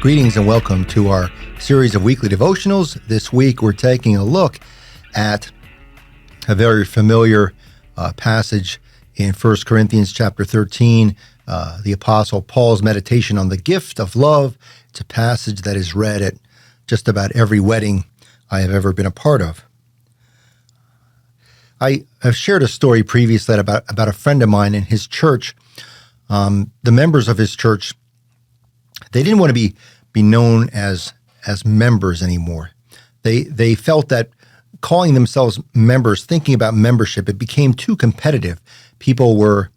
Greetings and welcome to our series of weekly devotionals. This week we're taking a look at a very familiar passage in 1 Corinthians chapter 13, the Apostle Paul's meditation on the gift of love. It's a passage that is read at just about every wedding I have ever been a part of. I have shared a story previously about a friend of mine in his church. The members of his church, they didn't want to be known as members anymore. They felt that calling themselves members, thinking about membership, it became too competitive. People were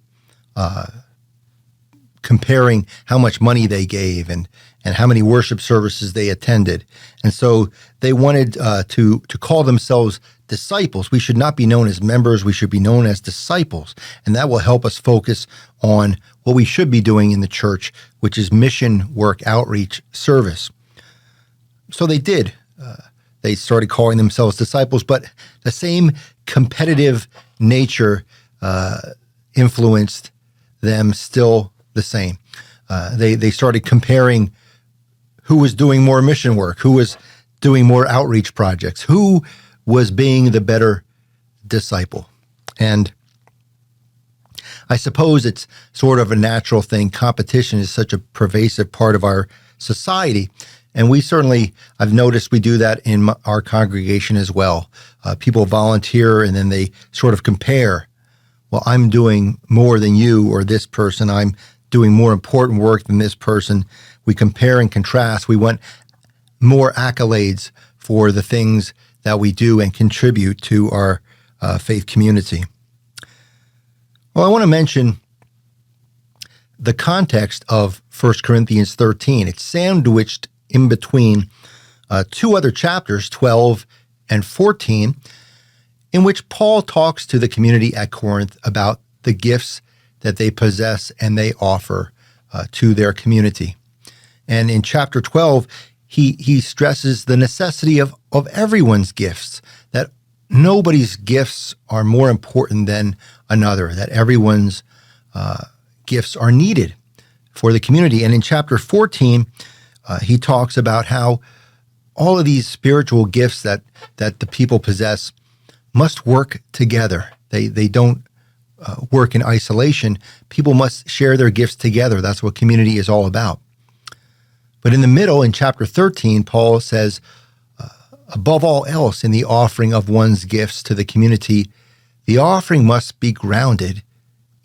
comparing how much money they gave and how many worship services they attended. And so they wanted to call themselves disciples. We should not be known as members. We should be known as disciples. And that will help us focus on what we should be doing in the church, which is mission work, outreach, service. So they did. They started calling themselves disciples, but the same competitive nature influenced them still the same. They started comparing who was doing more mission work, who was doing more outreach projects, who was being the better disciple. And I suppose it's sort of a natural thing. Competition is such a pervasive part of our society. And we certainly, I've noticed we do that in our congregation as well. People volunteer and then they sort of compare. Well, I'm doing more than you or this person. I'm doing more important work than this person. We compare and contrast. We want more accolades for the things that we do and contribute to our faith community. Well, I want to mention the context of 1 Corinthians 13. It's sandwiched in between two other chapters, 12 and 14, in which Paul talks to the community at Corinth about the gifts that they possess and they offer to their community. And in chapter 12, he stresses the necessity of everyone's gifts, that nobody's gifts are more important than another, that everyone's gifts are needed for the community. And in chapter 14, he talks about how all of these spiritual gifts that the people possess must work together. They don't work in isolation. People must share their gifts together. That's what community is all about. But in the middle, in chapter 13, Paul says, above all else, in the offering of one's gifts to the community, the offering must be grounded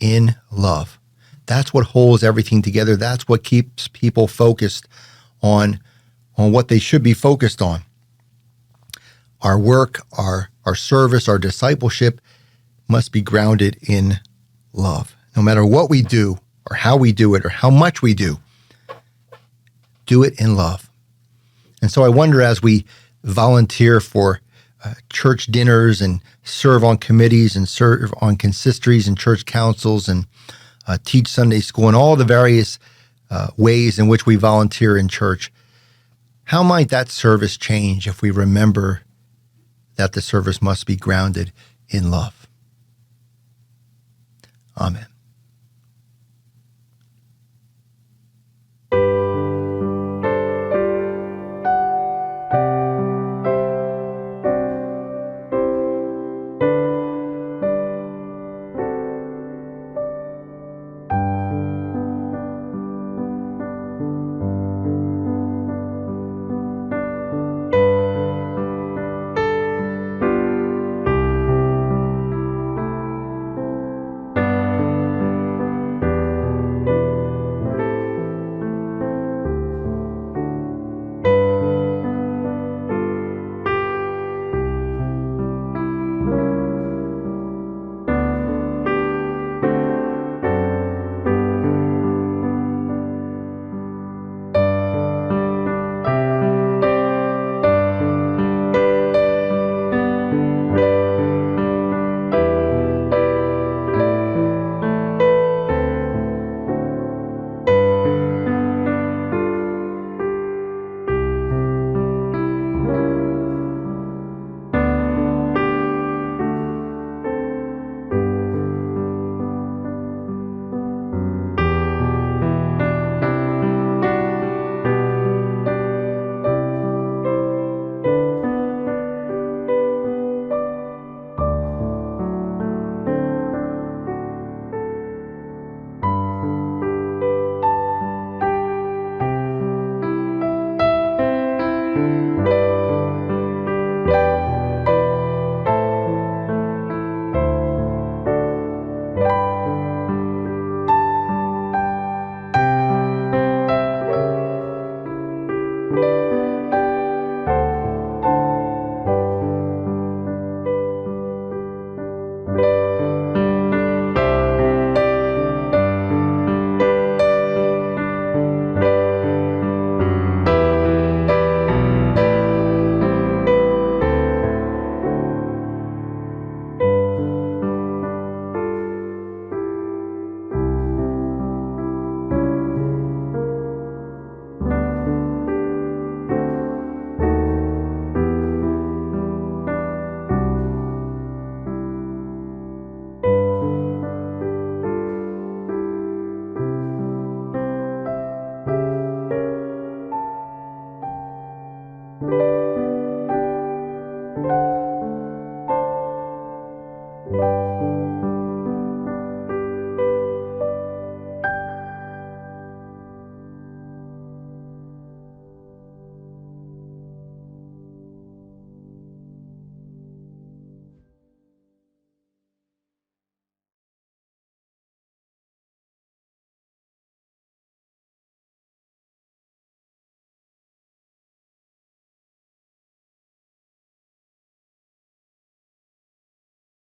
in love. That's what holds everything together. That's what keeps people focused on what they should be focused on. Our work, our service, our discipleship must be grounded in love. No matter what we do or how we do it or how much we do it in love. And so I wonder, as we volunteer for church dinners and serve on committees and serve on consistories and church councils and teach Sunday school and all the various ways in which we volunteer in church, how might that service change if we remember that the service must be grounded in love? Amen.